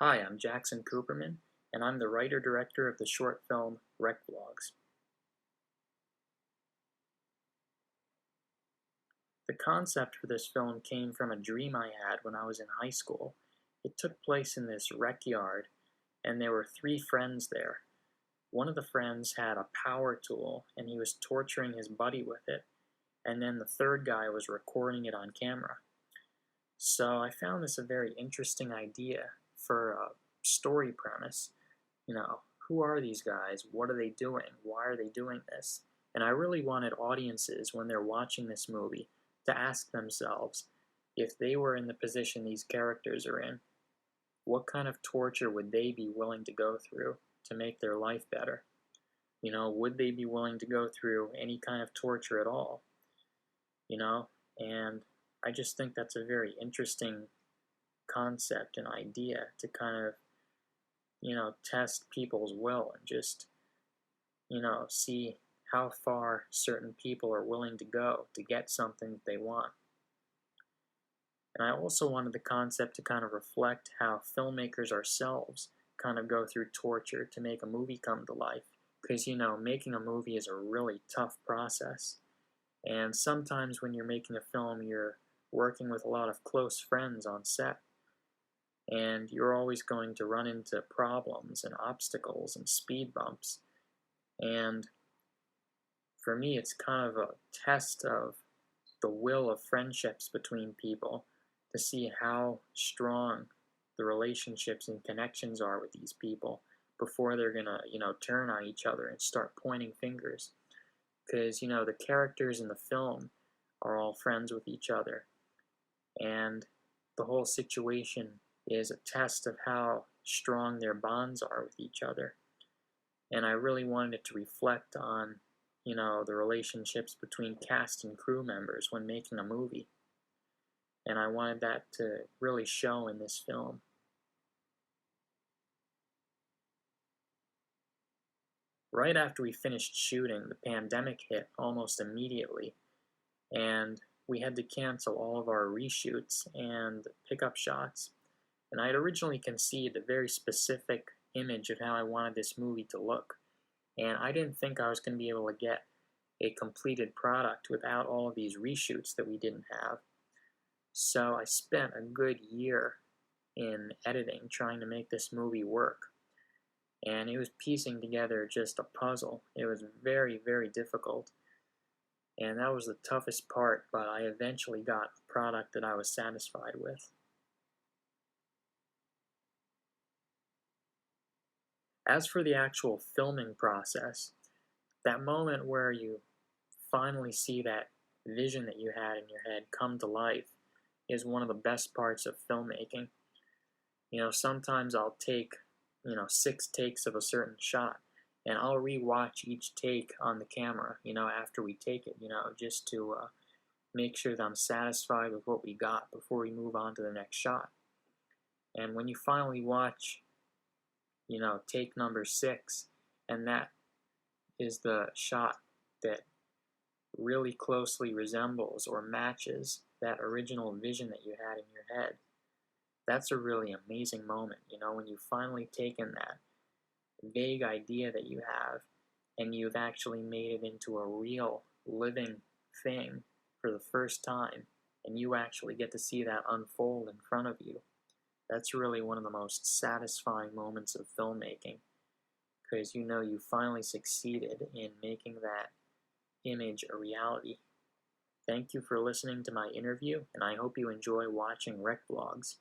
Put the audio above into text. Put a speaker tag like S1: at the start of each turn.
S1: Hi, I'm Jackson Cooperman, and I'm the writer-director of the short film WreckVlogs. The concept for this film came from a dream I had when I was in high school. It took place in this rec yard, and there were three friends there. One of the friends had a power tool, and he was torturing his buddy with it, and then the third guy was recording it on camera. So I found this a very interesting idea for a story premise. Who are these guys? What are they doing? Why are they doing this? And I really wanted audiences, when they're watching this movie, to ask themselves, if they were in the position these characters are in, what kind of torture would they be willing to go through to make their life better? Would they be willing to go through any kind of torture at all? And I just think that's a very interesting concept and idea to kind of test people's will and just, see how far certain people are willing to go to get something that they want. And I also wanted the concept to kind of reflect how filmmakers ourselves kind of go through torture to make a movie come to life. Because, making a movie is a really tough process. And sometimes when you're making a film, you're working with a lot of close friends on set. And you're always going to run into problems and obstacles and speed bumps. And for me, it's kind of a test of the will of friendships between people to see how strong the relationships and connections are with these people before they're gonna, turn on each other and start pointing fingers. Because, the characters in the film are all friends with each other. And the whole situation is a test of how strong their bonds are with each other. And I really wanted it to reflect on, the relationships between cast and crew members when making a movie. And I wanted that to really show in this film. Right after we finished shooting, the pandemic hit almost immediately, and we had to cancel all of our reshoots and pickup shots. And I had originally conceived a very specific image of how I wanted this movie to look. And I didn't think I was going to be able to get a completed product without all of these reshoots that we didn't have. So I spent a good year in editing trying to make this movie work. And it was piecing together just a puzzle. It was very, very difficult. And that was the toughest part, but I eventually got a product that I was satisfied with. As for the actual filming process, that moment where you finally see that vision that you had in your head come to life is one of the best parts of filmmaking. Sometimes I'll take, 6 takes of a certain shot, and I'll rewatch each take on the camera, after we take it, just to make sure that I'm satisfied with what we got before we move on to the next shot. And when you finally watch, take number 6, and that is the shot that really closely resembles or matches that original vision that you had in your head. That's a really amazing moment, when you've finally taken that vague idea that you have and you've actually made it into a real, living thing for the first time, and you actually get to see that unfold in front of you. That's really one of the most satisfying moments of filmmaking, because you finally succeeded in making that image a reality. Thank you for listening to my interview, and I hope you enjoy watching WreckVlogs.